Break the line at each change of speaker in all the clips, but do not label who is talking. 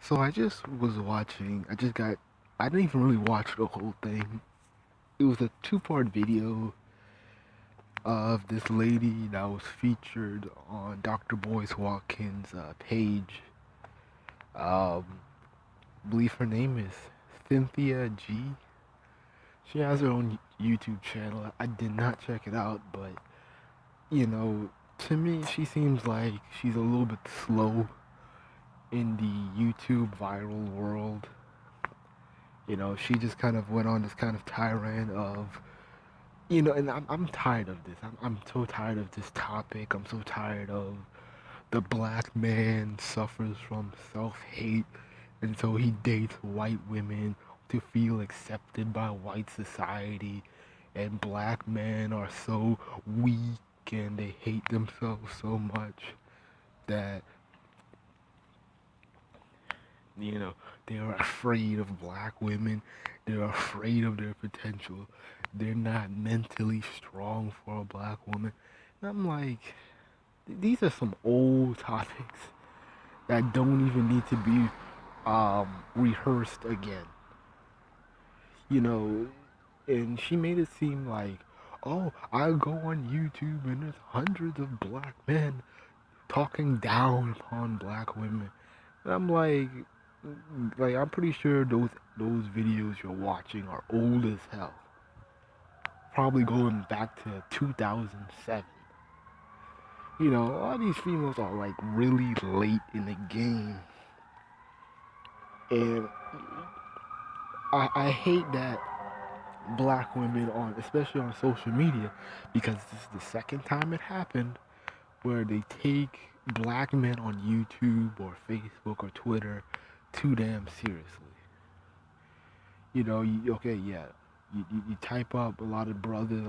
So I just was watching. I didn't even really watch the whole thing. It was a two-part video of this lady that was featured on Dr. Boyce Watkins' page. Um, I believe her name is Cynthia G. She has her own YouTube channel. I did not check it out, but you know, to me, she seems like she's a little bit slow in the YouTube viral world. She just kind of went on this kind of tirade of, and I'm tired of this. I'm so tired of this topic. I'm so tired of the black man suffers from self-hate, and so he dates white women to feel accepted by white society, and black men are so weak and they hate themselves so much that you know they're afraid of black women. They're afraid of their potential. They're not mentally strong for a black woman. And I'm like, these are some old topics that don't even need to be rehearsed again. You know, and she made it seem like, oh, I go on YouTube and there's hundreds of black men talking down upon black women. And I'm like I'm pretty sure those videos you're watching are old as hell. Probably going back to 2007. A lot of these females are like really late in the game, and I hate that black women on, especially on social media, because this is the second time it happened where they take black men on YouTube or Facebook or Twitter too damn seriously. Okay, yeah, you type up a lot of brothers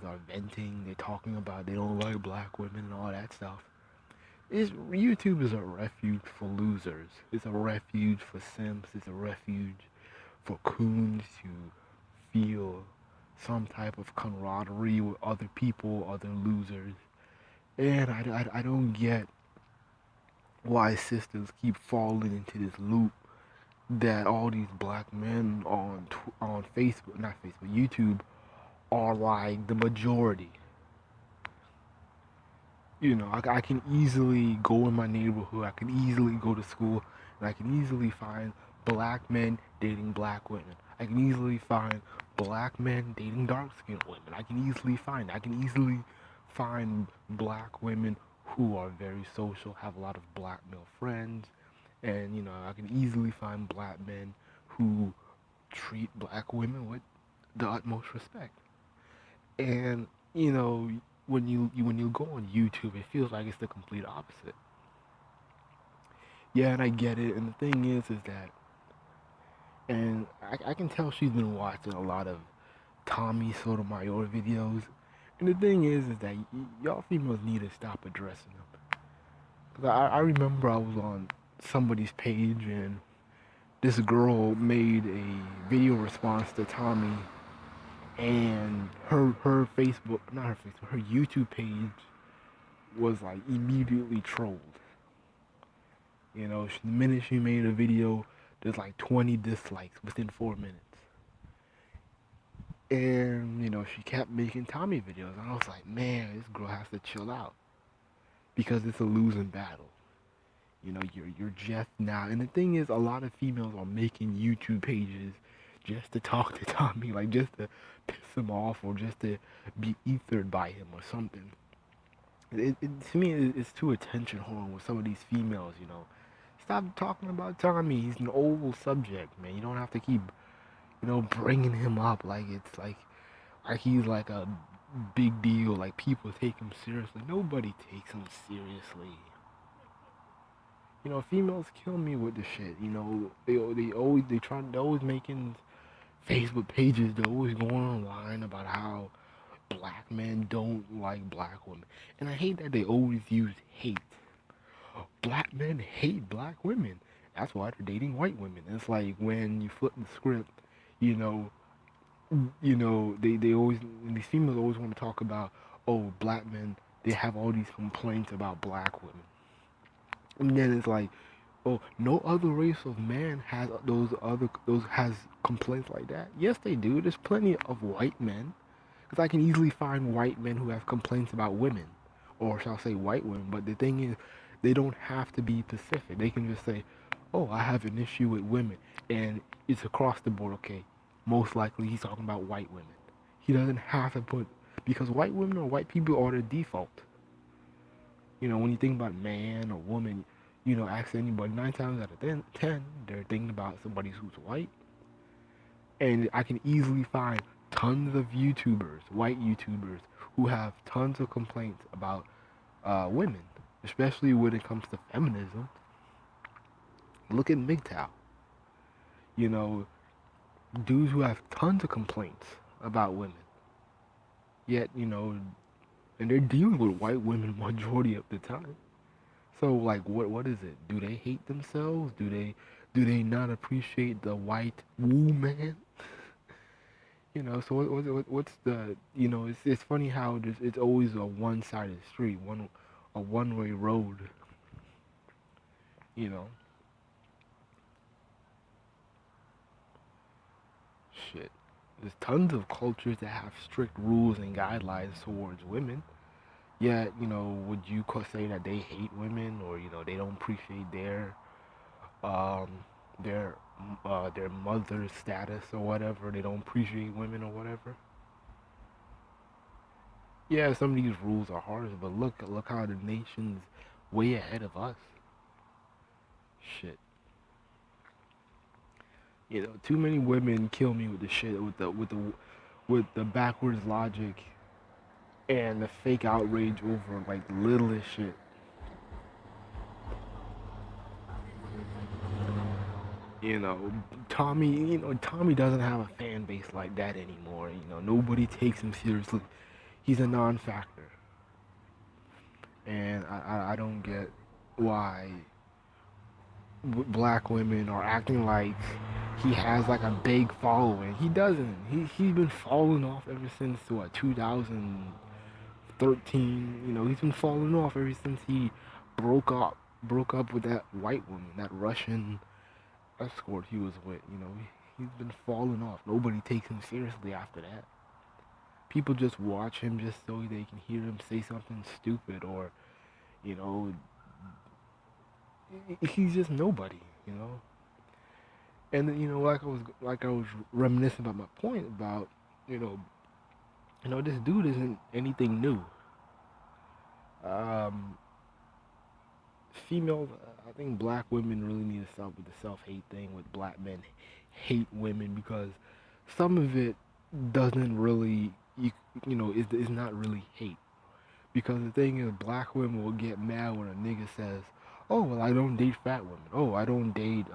are venting, they're talking about they don't like black women and all that stuff. YouTube is a refuge for losers. It's a refuge for simps. It's a refuge for coons to feel some type of camaraderie with other people, other losers. And I don't get why sisters keep falling into this loop that all these black men on Facebook, not Facebook, YouTube, are like the majority. I can easily go in my neighborhood, I can easily go to school, and I can easily find black men dating black women. I can easily find black men dating dark skinned women. I can easily find black women who are very social, have a lot of black male friends, and I can easily find black men who treat black women with the utmost respect. And when you go on YouTube, it feels like it's the complete opposite. Yeah, and I get it. And the thing is that, and I can tell she's been watching a lot of Tommy Sotomayor videos. And the thing is that y'all females need to stop addressing them. Cause I remember I was on somebody's page and this girl made a video response to Tommy, and her Facebook, not her Facebook, her YouTube page was like immediately trolled. The minute she made a video, there's like 20 dislikes within 4 minutes. And she kept making Tommy videos, and I was like, man, this girl has to chill out because it's a losing battle. You're just now, and the thing is, a lot of females are making YouTube pages just to talk to Tommy, like just to piss him off or just to be ethered by him or something. To me, it's too attention whoring with some of these females. Stop talking about Tommy. He's an old subject, man. You don't have to keep, bringing him up like it's like he's like a big deal. Like people take him seriously. Nobody takes him seriously. Females kill me with the shit. They're always making Facebook pages. They're always going online about how black men don't like black women, and I hate that they always use hate. Black men hate black women. That's why they're dating white women. It's like when you flip the script, you know, they always, these females always want to talk about, oh, black men, they have all these complaints about black women. And then it's like, Oh, no other race of man has those has complaints like that. Yes, they do. There's plenty of white men, because I can easily find white men who have complaints about women, or shall I say white women. But the thing is, they don't have to be specific. They can just say, "Oh, I have an issue with women," and it's across the board. Okay, most likely he's talking about white women. He doesn't have to put, because white women or white people are the default. When you think about man or woman, ask anybody, 9 times out of ten, they're thinking about somebody who's white. And I can easily find tons of YouTubers, white YouTubers, who have tons of complaints about women, especially when it comes to feminism. Look at MGTOW. You know, dudes who have tons of complaints about women. Yet, and they're dealing with white women majority of the time. So like, what is it? Do they hate themselves? Do they not appreciate the white woman? So what's the it's funny how it's always a one-sided street, a one-way road. You know, shit. There's tons of cultures that have strict rules and guidelines towards women. Yet, would you say that they hate women, or they don't appreciate um their their mother's status or whatever. They don't appreciate women or whatever. Yeah, some of these rules are harsh, but look how the nation's way ahead of us. Shit. Too many women kill me with the shit with the backwards logic and the fake outrage over like the littlest shit. You know, Tommy doesn't have a fan base like that anymore. Nobody takes him seriously. He's a non-factor, and I don't get why black women are acting like he has like a big following. He doesn't. He's been falling off ever since what 2013. He's been falling off ever since he broke up with that white woman, that Russian escort he was with. He's been falling off. Nobody takes him seriously after that. People just watch him just so they can hear him say something stupid, or you know he's just nobody. And then, like I was reminiscing about my point about you know this dude isn't anything new. Um, Females, I think black women really need to stop with the self-hate thing. With black men hate women because some of it doesn't really is not really hate. Because the thing is, black women will get mad when a nigga says, "Oh, well, I don't date fat women. Oh, I don't date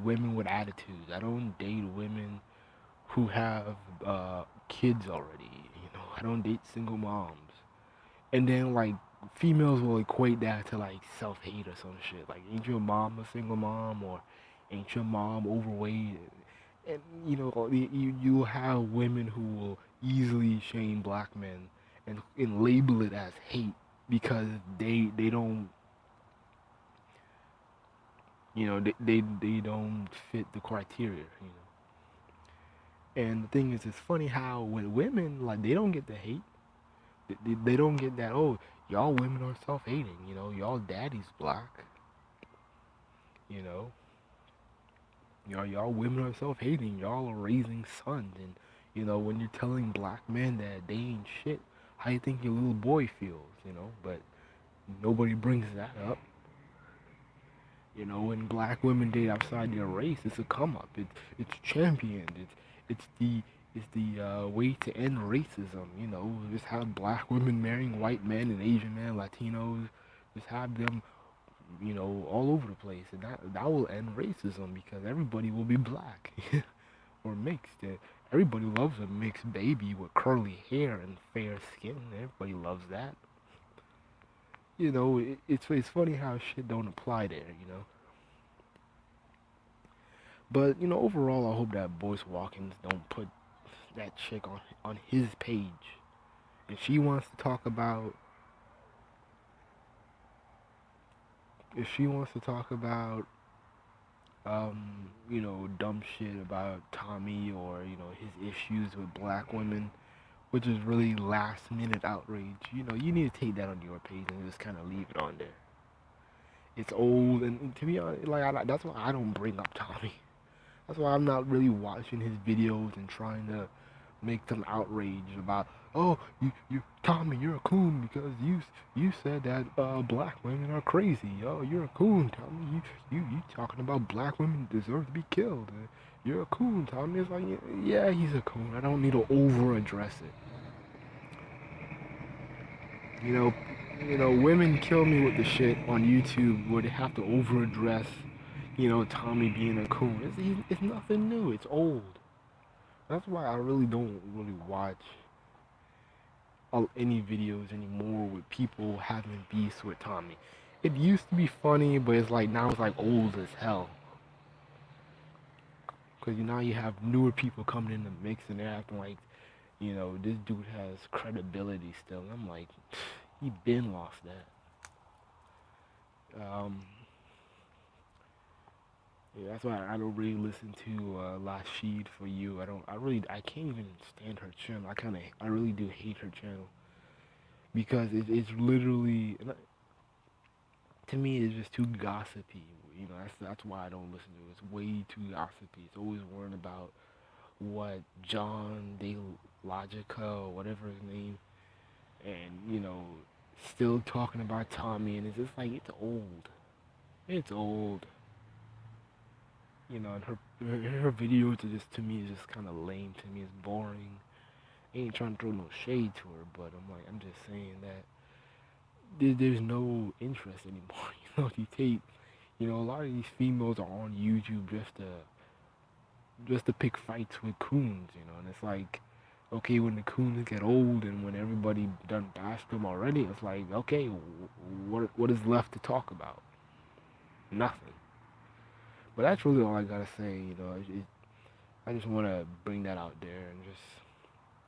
women with attitudes. I don't date women who have kids already. I don't date single moms." And then like females will equate that to like self-hate or some shit. Like, ain't your mom a single mom, or ain't your mom overweight? And you have women who will easily shame black men and label it as hate because they don't they don't fit the criteria. And the thing is, it's funny how with women, like, they don't get the hate. They don't get that. Oh, y'all women are self-hating. Y'all daddy's black. You know, y'all women are self-hating. Y'all are raising sons, and when you're telling black men that they ain't shit, how you think your little boy feels? But nobody brings that up. When black women date outside their race, it's a come up. It's championed. It's the way to end racism. Just have black women marrying white men and Asian men, Latinos. Just have them, all over the place, and that will end racism because everybody will be black or mixed. Everybody loves a mixed baby with curly hair and fair skin. Everybody loves that. It's funny how shit don't apply there. But overall, I hope that Boyce Watkins don't put that chick on his page. If she wants to talk about if she wants to talk about dumb shit about Tommy or, his issues with black women, which is really last minute outrage, you need to take that on your page and just kind of leave it on there. It's old, and to be honest, that's why I don't bring up Tommy. That's why I'm not really watching his videos and trying to make them outrage about, oh, Tommy, you're a coon because you said that black women are crazy. Oh, you're a coon, Tommy. You talking about black women deserve to be killed. You're a coon, Tommy. It's like, yeah, he's a coon. I don't need to over address it. You know, women kill me with the shit on YouTube where they have to over address, Tommy being a coon. It's nothing new. It's old. That's why I really don't really watch any videos anymore with people having beefs with Tommy. It used to be funny, but it's like now it's like old as hell. Cause now you have newer people coming in the mix and they're acting like, this dude has credibility still. And I'm like, he been lost that. Yeah, that's why I don't really listen to Lashid for you. I can't even stand her channel. I really do hate her channel because it's literally, to me, it's just too gossipy. That's why I don't listen to it. It's way too gossipy. It's always worrying about what John De Logica or whatever his name, and still talking about Tommy, and it's just like it's old. It's old. And her videos are just, to me, is just kind of lame. To me, it's boring. I ain't trying to throw no shade to her, but I'm just saying that there's no interest anymore. You take, a lot of these females are on YouTube just to pick fights with coons, and it's like, okay, when the coons get old and when everybody done bashed them already, it's like, okay, what is left to talk about? Nothing. But that's really all I gotta say. I just want to bring that out there and just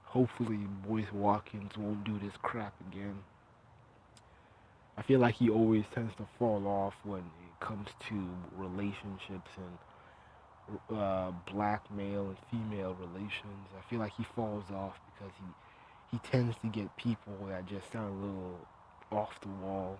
hopefully Boyce Watkins won't do this crap again. I feel like he always tends to fall off when it comes to relationships and black male and female relations. I feel like he falls off because he tends to get people that just sound a little off the wall.